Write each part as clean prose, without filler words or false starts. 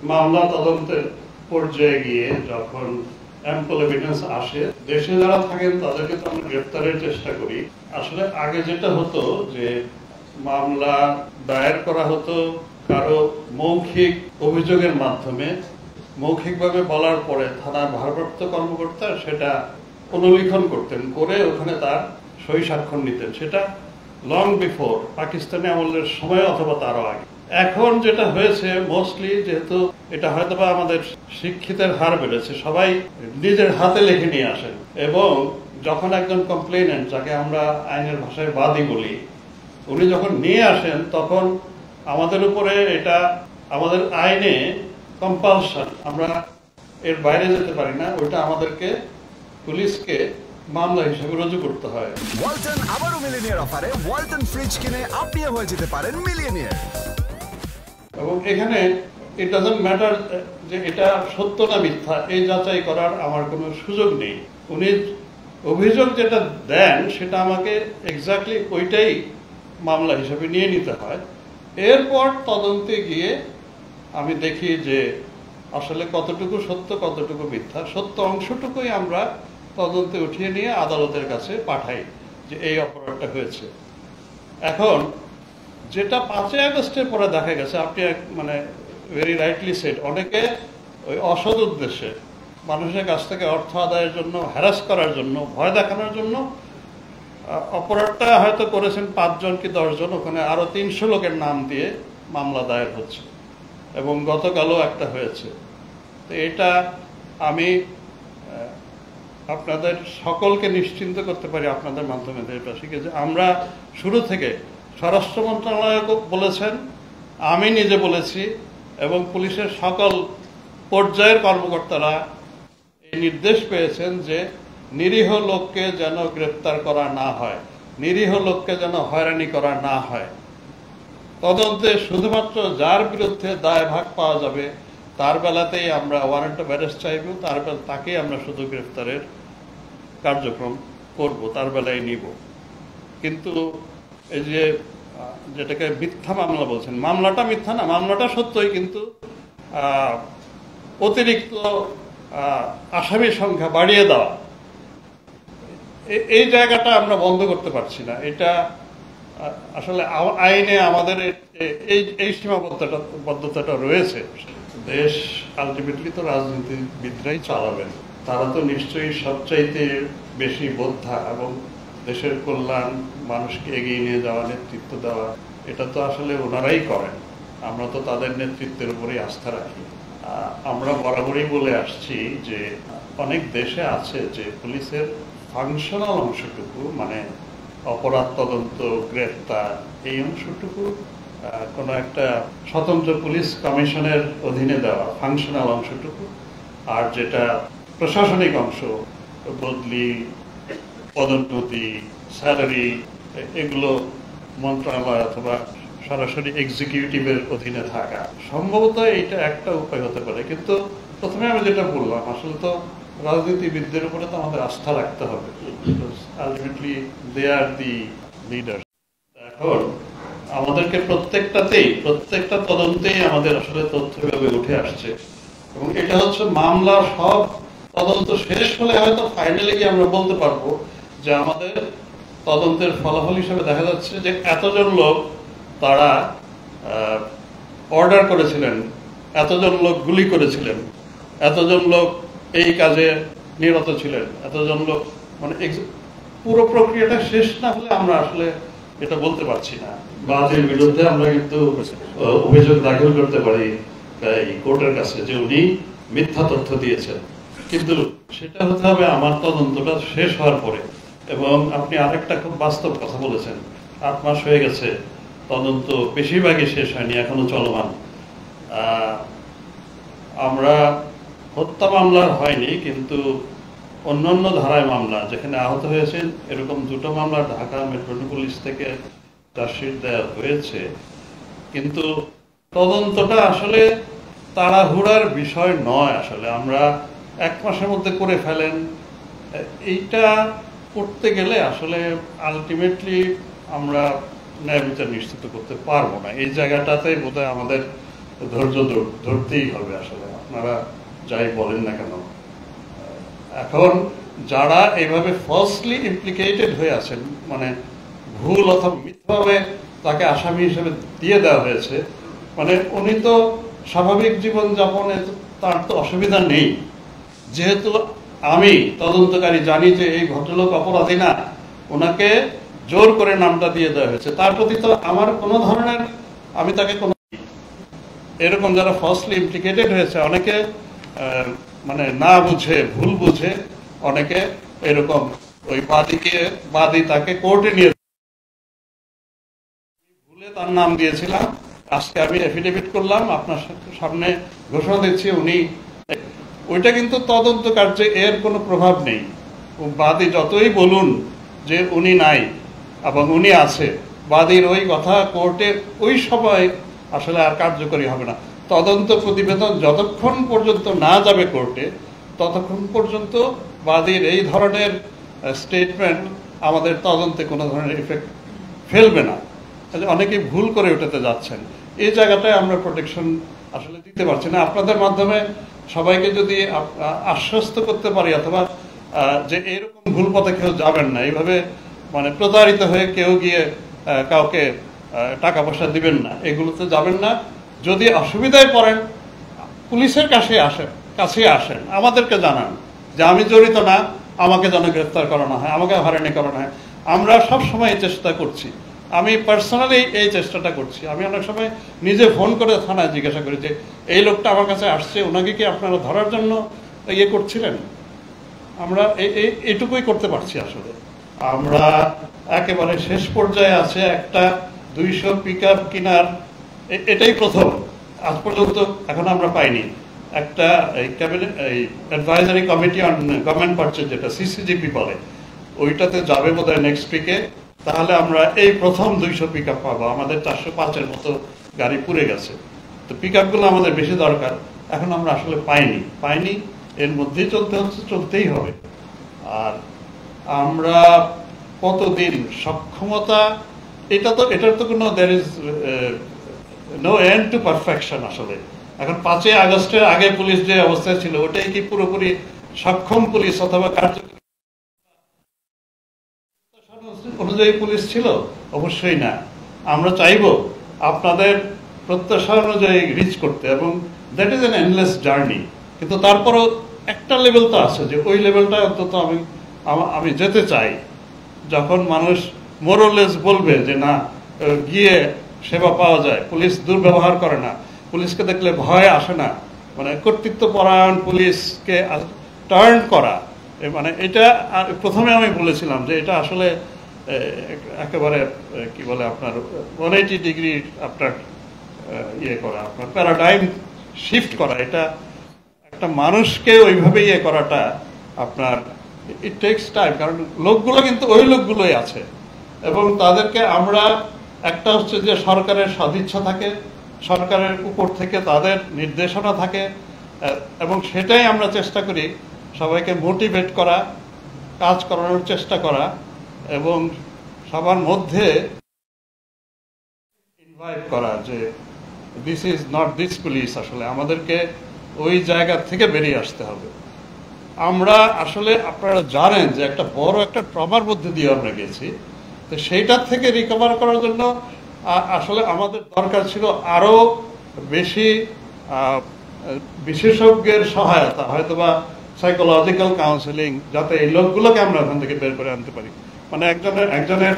মামলা তদন্তের পর্যায়ে গিয়ে যখন অ্যাম্পল এভিডেন্স আসে, দেশে যারা থাকেন তাদেরকে তো আমরা গ্রেফতারের চেষ্টা করি। আসলে আগে যেটা হতো যে মামলা দায়ের করা হতো কারো মৌখিক অভিযোগের মাধ্যমে, মৌখিকভাবে বলার পরে থানার ভারপ্রাপ্ত কর্মকর্তা সেটা অনুলিখন করতেন, করে ওখানে তার সই স্বাক্ষর নিতেন। সেটা লং বিফোর পাকিস্তানি আমলের সময় অথবা তারও আগে। এখন যেটা হয়েছে মোস্টলি, যেহেতু এটা হয়তো বা আমাদের শিক্ষিতের হার বেড়েছে, সবাই নিজের হাতে লিখে নিয়ে আসেন, এবং যখন একজন কমপ্লেনেন্ট, যাকে আমরা আইনের ভাষায় বাদী বলি, উনি যখন নিয়ে আসেন তখন আমাদের উপরে এটা আমাদের আইনে কম্পালশন, আমরা এর বাইরে যেতে পারি না, ওইটা আমাদেরকে পুলিশকে মামলা হিসেবে রুজু করতে হয়। ওয়ালটন আবারও মিলিয়নিয়ার অফারে ওয়ালটন ফ্রিজ কিনে আপনিও হয়ে যেতে পারেন মিলিয়নিয়ার। এবং এখানে ইট ডাজন্ট ম্যাটার যে এটা সত্য না মিথ্যা, এই যাচাই করার আমার কোনো সুযোগ নেই। উনি অভিযোগ যেটা দেন সেটা আমাকে এক্স্যাক্টলি ওইটাই মামলা হিসেবে নিয়ে নিতে হয়। এরপর তদন্তে গিয়ে আমি দেখি যে আসলে কতটুকু সত্য কতটুকু মিথ্যা। সত্য অংশটুকুই আমরা তদন্তে উঠিয়ে নিয়ে আদালতের কাছে পাঠাই যে এই অপরাধটা হয়েছে। এখন যেটা 5ই আগস্টের পরে দেখা গেছে, আপনি মানে ভেরি রাইটলি সেড, অনেকে ওই অসৎ উদ্দেশ্যে মানুষের কাছ থেকে অর্থ আদায়ের জন্য, হ্যারাস করার জন্য, ভয় দেখানোর জন্য অপরাধটা হয়তো করেছেন 5 জন কি 10 জন, ওখানে আরো 300 লোকের নাম দিয়ে মামলা দায়ের হচ্ছে, এবং গতকালও একটা হয়েছে। তো এটা আমি আপনাদের সকলকে নিশ্চিন্ত করতে পারি আপনাদের মাধ্যমে দেশবাসীকে, যে আমরা শুরু থেকে, স্বরাষ্ট্র মন্ত্রণালয় বলেছেন, আমি নিজে বলেছি, এবং পুলিশের সকল পর্যায়ের কর্মকর্তারা এই নির্দেশ পেয়েছেন যে নিরীহ লোককে যেন গ্রেপ্তার করা না হয়, নিরীহ লোককে যেন হয়রানি করা না হয়। তদন্তে শুধুমাত্র যার বিরুদ্ধে দায়ভাগ পাওয়া যাবে তার বেলাতেই আমরা ওয়ারেন্ট অফ অ্যারেস্ট চাইব, তাকেই আমরা শুধু গ্রেফতারের কার্যক্রম করব, তার বেলায় নিব। কিন্তু এই যে যেটাকে মিথ্যা মামলা বলছেন, মামলাটা মিথ্যা না, মামলাটা সত্যই, কিন্তু অতিরিক্ত আসামির সংখ্যা বাড়িয়ে দেওয়া, এই জায়গাটা আমরা বন্ধ করতে পারছি না। এটা আসলে আইনে আমাদের এই সীমাবদ্ধতাটা রয়েছে। দেশ আলটিমেটলি তো রাজনীতিবিদরাই চালাবেন, তারা তো নিশ্চয়ই সবচাইতে বেশি বোদ্ধা, এবং দেশের কল্যাণ, মানুষকে এগিয়ে নিয়ে যাওয়া, নেতৃত্ব দেওয়া, এটা তো আসলে ওনারাই করেন। আমরা তো তাদের নেতৃত্বের উপরেই আস্থা রাখি। আমরা বরাবরই বলে আসছি যে অনেক দেশে আছে যে পুলিশের ফাংশনাল অংশটুকু, মানে অপরাধ তদন্ত, গ্রেফতার, এই অংশটুকু কোনো একটা স্বতন্ত্র পুলিশ কমিশনের অধীনে দেওয়া ফাংশনাল অংশটুকু, আর যেটা প্রশাসনিক অংশ, বদলি, পদোন্নতি, স্যালারি, এগুলো মন্ত্রণালয় অথবা সরাসরি এক্সিকিউটিভের অধীনে থাকা। সম্ভবত এইটা একটা উপায় হতে পারে, কিন্তু প্রথমে আমি যেটা বললাম, আসলে তো রাজনীতিবিদদের উপরে তো আমাদের আস্থা রাখতে হবে, আলটিমেটলি দে আর দি লিডার। এখন আমাদেরকে প্রত্যেকটা তদন্তেই আমাদের আসলে তথ্য ভাবে উঠে আসছে, এবং এটা হচ্ছে মামলার সব তদন্ত শেষ হলে হয়তো ফাইনালি গিয়ে আমরা বলতে পারবো যে আমাদের তদন্তের ফলাফল হিসেবে দেখা যাচ্ছে যে এতজন লোক তারা অর্ডার করেছিলেন, এতজন লোক গুলি করেছিলেন, এতজন লোক এই কাজে নিরত ছিলেন, এতজন লোক, মানে পুরো প্রক্রিয়াটা শেষ না হলে আমরা আসলে এটা বলতে পারছি না। বাদীর বিরুদ্ধে আমরা কিন্তু অভিযোগ দাখিল করতে পারি কোর্টের কাছে যে উনি মিথ্যা তথ্য দিয়েছেন, কিন্তু সেটা হতে হবে আমার তদন্তটা শেষ হওয়ার পরে। এবং আপনি আরেকটা খুব বাস্তব কথা বলেছেন, 8 মাস হয়ে গেছে, তদন্ত বেশিরভাগই শেষ হয়নি, এখনো চলমান। আমরা হত্যা মামলার হয়নি, কিন্তু অন্যান্য ধারায় মামলা যেখানে আহত হয়েছেন, এরকম 2টো মামলা ঢাকা মেট্রোপলিস থেকে চার্জশিট দেওয়া হয়েছে। কিন্তু তদন্তটা আসলে তাড়াহুড়ার বিষয় নয়। আসলে আমরা 1 মাসের মধ্যে করে ফেলেন, এইটা করতে গেলে আসলে আলটিমেটলি আমরা ন্যায় বিচার নিশ্চিত করতে পারবো না। এই জায়গাটাতে বোধহয় আমাদের ধৈর্য ধরতেই হবে আসলে, আপনারা যাই বলেন না কেন। এখন যারা এইভাবে ফলসলি ইমপ্লিকেটেড হয়ে আছেন, মানে ভুল অথবা মিথ্যাভাবে তাকে আসামি হিসেবে দিয়ে দেওয়া হয়েছে, মানে উনি তো স্বাভাবিক জীবন যাপনে তার তো অসুবিধা নেই, যেহেতু আমি তদন্তকারী জানি যে এই ভদ্রলোক অপরাধী না, ওনাকে জোর করে নামটা দিয়ে দেওয়া হয়েছে, তার প্রতি তো আমার কোনো ধরনের, আমি তাকে কোনো, এরকম যারা ফলসলি ইমপ্লিকেটেড হয়েছে অনেকে মানে না বুঝে ভুল বুঝে অনেকে এরকম ওই বাদী তাকে কোর্টে নিয়ে ভুলে তার নাম দিয়েছিলাম, আজকে আমি এফিডেভিট করলাম আপনার সামনে ঘোষণা দিচ্ছি উনি, ওইটা কিন্তু তদন্ত কার্যে এর কোনো প্রভাব নেই। বাদী যতই বলুন যে উনি নাই এবং উনি আছে, বাদীর ওই কথা কোর্টে ওই সময় আসলে আর কার্যকরী হবে না। তদন্ত প্রতিবেদন যতক্ষণ পর্যন্ত না যাবে কোর্টে, ততক্ষণ পর্যন্ত বাদীর এই ধরনের স্টেটমেন্ট আমাদের তদন্তে কোনো ধরনের ইফেক্ট ফেলবে না। অনেকেই ভুল করে ওঠাতে যাচ্ছেন, এই জায়গাটায় আমরা প্রোটেকশন আসলে দিতে পারছি না। আপনাদের মাধ্যমে সবাইকে যদি আশ্বস্ত করতে পারি, অথবা যে এরকম ভুল পথে কেউ যাবেন না, এইভাবে মানে প্রতারিত হয়ে কেউ গিয়ে কাউকে টাকা পয়সা দিবেন না, এগুলোতে যাবেন না। যদি অসুবিধায় পড়েন পুলিশের কাছে আসেন, আমাদেরকে জানান যে আমি জড়িত না, আমাকে যেন গ্রেফতার করানো হয়, আমাকে হয়রানি করানো হয়। আমরা সব সময় চেষ্টা করছি, আমি পার্সোনালি এই চেষ্টাটা করছি। আমি অনেক সময় নিজে ফোন করে থানায় জিজ্ঞাসা করি যে এই লোকটা আমার কাছে আসছে, ওনাকে কি আপনারা ধরার জন্য ইয়ে করছিলেন? আমরা এইটুকুই করতে পারছি আসলে। আমরা একেবারে শেষ পর্যায়ে আছে, একটা 200 পিকআপ কেনার, এটাই প্রথম, আজ পর্যন্ত এখন আমরা পাইনি। একটা advisory committee on government purchase, যেটা সিসিজিপি বলে, ওইটাতে যাবে বোধহয় নেক্সট উইকে। তাহলে আমরা এই প্রথম 200 পিকআপ পাবো। আমাদের 405-এর মতো গাড়ি পুড়ে গেছে, তো পিকআপগুলো আমাদের বেশি দরকার, এখন আমরা আসলে পাইনি। এর মধ্যেই চলতেই হবে। আর আমরা কতদিন সক্ষমতা, এটার তো কোনো there is no end to perfection আসলে। এখন 5ই আগস্টের আগে পুলিশ যে অবস্থায় ছিল, ওটাই কি পুরোপুরি সক্ষম পুলিশ অথবা কার্যকরী অনুযায়ী পুলিশ ছিল? অবশ্যই না। আমরা চাইব আপনাদের প্রত্যাশা অনুযায়ী রিচ করতে, এবং that is an endless journey. কিন্তু তারপরও একটা লেভেল তো আছে, যে ওই লেভেলটা অন্তত আমি যেতে চাই, যখন মানুষ মোরলেস বলবে যে না, গিয়ে সেবা পাওয়া যায়, পুলিশ দুর্ব্যবহার করে না, পুলিশকে দেখলে ভয় আসে না, মানে কর্তৃত্বপরায়ণ পুলিশকে টার্ন করা, মানে এটা প্রথমে আমি বলেছিলাম যে এটা আসলে একেবারে কি বলে আপনার 180 ডিগ্রি আপনার ইয়ে করা, আপনার প্যারাডাইম শিফট করা, এটা একটা মানুষকে ওইভাবে ইয়ে করাটা আপনার ইট টেকস টাইম। কারণ লোকগুলো কিন্তু ওই লোকগুলোই আছে, এবং তাদেরকে আমরা, একটা হচ্ছে যে সরকারের সদিচ্ছা থাকে, সরকারের উপর থেকে তাদের নির্দেশনা থাকে, এবং সেটাই আমরা চেষ্টা করি সবাইকে মোটিভেট করা, কাজ করানোর চেষ্টা করা, এবং সবার মধ্যে ইনভাইট করা যে this is not this police. আসলে আমাদেরকে ওই জায়গা থেকে বেরিয়ে আসতে হবে। আমরা আসলে, আপনারা জানেন যে একটা বড় একটা ট্রমার মধ্যে দিয়ে আমরা গেছি, তো সেইটার থেকে রিকভার করার জন্য আসলে আমাদের দরকার ছিল আরো বেশি বিশেষজ্ঞের সহায়তা, হয়তোবা সাইকোলজিক্যাল কাউন্সেলিং, যাতে এই লোকগুলোকে আমরা ওখান থেকে বের করে আনতে পারি। মানে একজনের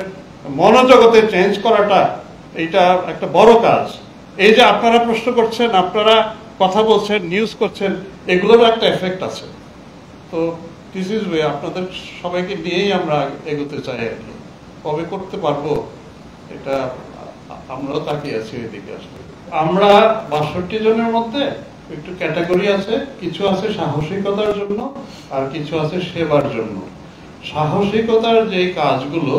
মনোজগতে চেঞ্জ করাটা, এইটা একটা বড় কাজ। এই যে আপনারা প্রশ্ন করছেন, আপনারা কথা বলছেন, নিউজ করছেন, এগুলোর একটা এফেক্ট আছে। তো দিস ইজ ওয়ে, আপনাদের সবাইকে নিয়েই আমরা এগোতে চাই আর কি। কবে করতে পারবো এটা আমরাও তাকিয়ে আছি এদিকে। আসলে আমরা 62 জনের মধ্যে একটু ক্যাটাগরি আছে, কিছু আছে সাহসিকতার জন্য আর কিছু আছে সেবার জন্য। সাহসিকতার যে কাজগুলো,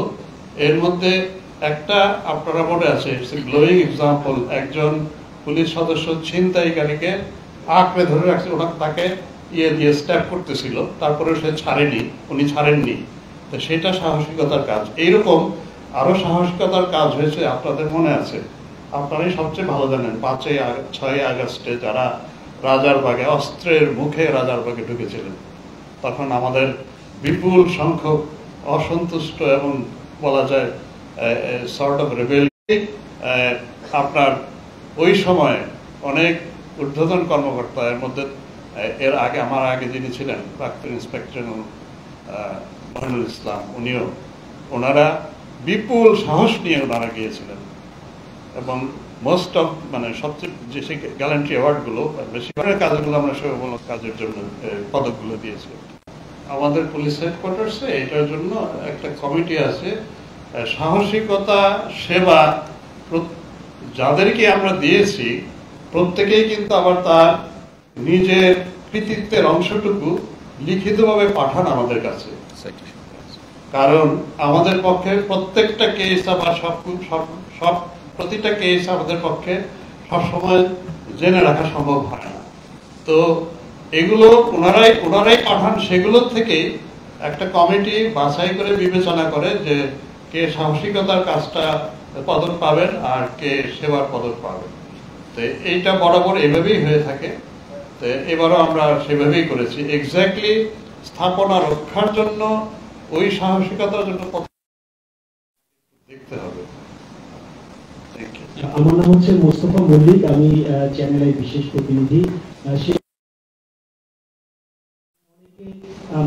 এর মধ্যে একটা আপনারা মনে আছে, ইটস এ গ্লোয়িং এক্সাম্পল, একজন পুলিশ সদস্য ছিনতাইকারীকে আঁকড়ে ধরে রাখছে, তাকে ইয়ে দিয়ে স্ট্যাপ করতেছিল, তারপরে সে উনি ছাড়েননি, তো সেটা সাহসিকতার কাজ। এইরকম আরো সাহসিকতার কাজ হয়েছে, আপনাদের মনে আছে আপনারাই সবচেয়ে ভালো জানেন 6ই আগস্টে যারা রাজারবাগে অস্ত্রের মুখে রাজারবাগে ঢুকেছিলেন, তখন আমাদের বিপুল সংখ্যক অসন্তুষ্ট এবং বলা যায় সর্ট অফ রেবেল, আপনার ওই সময় অনেক ঊর্ধ্বতন কর্মকর্তা, এর মধ্যে এর আগে আমার আগে যিনি ছিলেন প্রাক্তন ইন্সপেক্টর মহিনুল ইসলাম, ওনারা বিপুল সাহস নিয়ে ওনারা গিয়েছিলেন এবং মোস্ট অফ সবচেয়ে যে সেই গ্যালান্ট্রি অ্যাওয়ার্ডগুলো বেশিরভাগের কাজগুলো আমরা সেবামূলক কাজের জন্য পদকগুলো দিয়েছি। আমাদের পুলিশ হেডকোয়ার্টার্সে এটার জন্য একটা কমিটি আছে, সাহসিকতা সেবা যাদেরকে আমরা দিয়েছি প্রত্যেকেই কিন্তু আবার তার নিজের কৃতিত্বের অংশটুকু লিখিতভাবে পাঠান আমাদের কাছে, কারণ আমাদের পক্ষে প্রত্যেকটা কেস আবার সব প্রতিটা কেস আমাদের পক্ষে সবসময় জেনে রাখা সম্ভব হয় না। তো এগুলো ওনারাই পাঠান, সেগুলো থেকে একটা কমিটি বাছাই করে বিবেচনা করে যে কে সাহসিকতার কাজটা পদক পাবেন আর কে সেবার পদক পাবেন। তো এইটা বরাবর এভাবেই হয়ে থাকে। তো এবারও আমরা সেভাবেই করেছি, এক্স্যাক্টলি স্থাপনা রক্ষার জন্য ওই সাহসিকতার জন্য দেখতে হবে। আমার নাম হচ্ছে মোস্তফা মল্লিক, আমি চ্যানেল আই বিশেষ প্রতিনিধি।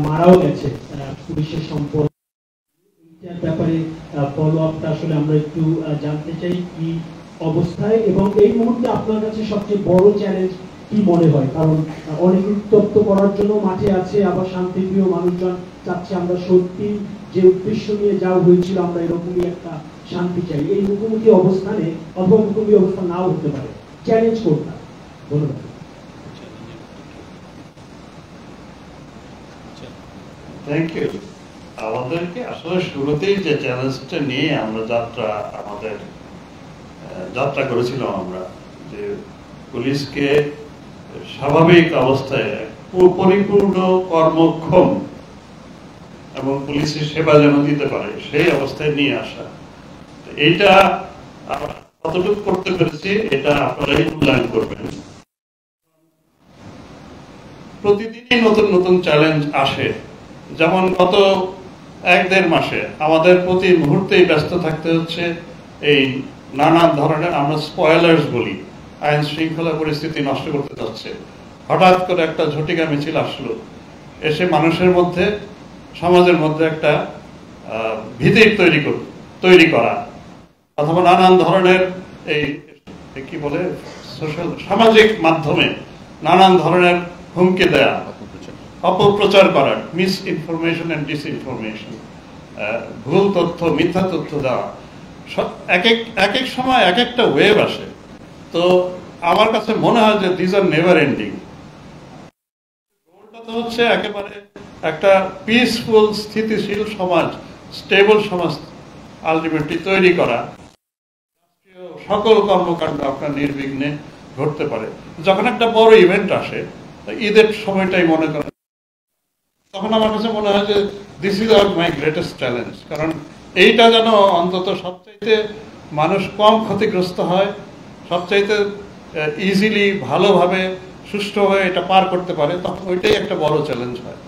মারাও গেছে পুলিশের সম্পদ, এইটার ব্যাপারে ফলো আপটা আসলে আমরা একটু জানতে চাই কি অবস্থায়, এবং এই মুহূর্তে আপনার কাছে সবচেয়ে বড় চ্যালেঞ্জ কি মনে হয়? কারণ অনেক উত্তপ্ত করার জন্য মাঠে আছে, আবার শান্তিপ্রিয় মানুষজন চাচ্ছে আমরা সত্যি যে উদ্দেশ্য নিয়ে যাওয়া হয়েছিল আমরা এরকমই একটা শান্তি চাই। এই মুখোমুখি অবস্থানে অথবা মুখোমুখি অবস্থান নাও হতে পারে, চ্যালেঞ্জ করতাম। ধন্যবাদ। Thank you. আমাদেরকে আসলে শুরুতেই যে চ্যালেঞ্জটা নিয়ে আমরা যাত্রা করেছিলাম আমরা, যে পুলিশকে স্বাভাবিক অবস্থায় পরিপূর্ণ কর্মক্ষম এবং পুলিশের সেবা যেন দিতে পারে সেই অবস্থায় নিয়ে আসা। এইটা আমরা কতটুকু করতে পেরেছি এটা আপনারাই মূল্যায়ন করবেন। প্রতিদিনই নতুন নতুন চ্যালেঞ্জ আসে, যেমন গত 1-1.5 মাসে আমাদের প্রতি মুহূর্তেই ব্যস্ত থাকতে হচ্ছে এই নানান ধরনের, আমরা স্পয়লার্স বলি, আইন শৃঙ্খলা পরিস্থিতি নষ্ট করতে যাচ্ছে। হঠাৎ করে একটা ঝটিকা মিছিল আসলো, এসে মানুষের মধ্যে, সমাজের মধ্যে একটা ভীতির তৈরি করা, অথবা নানান ধরনের এই কি বলে সামাজিক মাধ্যমে নানান ধরনের হুমকি দেয়া, অপপ্রচার করা, মিস ইনফরমেশন এন্ড ডিসইনফরমেশন, ভুল তথ্য, মিথ্যা তথ্য দেওয়া, এক এক সময় এক একটা ওয়েভ আসে। তো আমার কাছে মনে হয় যে দিস আর নেভার এন্ডিং। গোলটা তো হচ্ছে একেবারে একটা পিসফুল, স্থিতিশীল সমাজ, স্টেবল সমাজ আলটিমেটলি তৈরি করা। সকল কর্মকাণ্ড আপনার নির্বিঘ্নে ঘটতে পারে। যখন একটা বড় ইভেন্ট আসে, ঈদের সময়টাই মনে করেন, তখন আমার কাছে মনে হয় যে this is our my greatest challenge. কারণ এইটা যেন অন্তত সবচাইতে মানুষ কম ক্ষতিগ্রস্ত হয়, সবচাইতে ইজিলি, ভালোভাবে, সুষ্ঠুভাবে এটা পার করতে পারে, তখন ওইটাই একটা বড় চ্যালেঞ্জ হয়।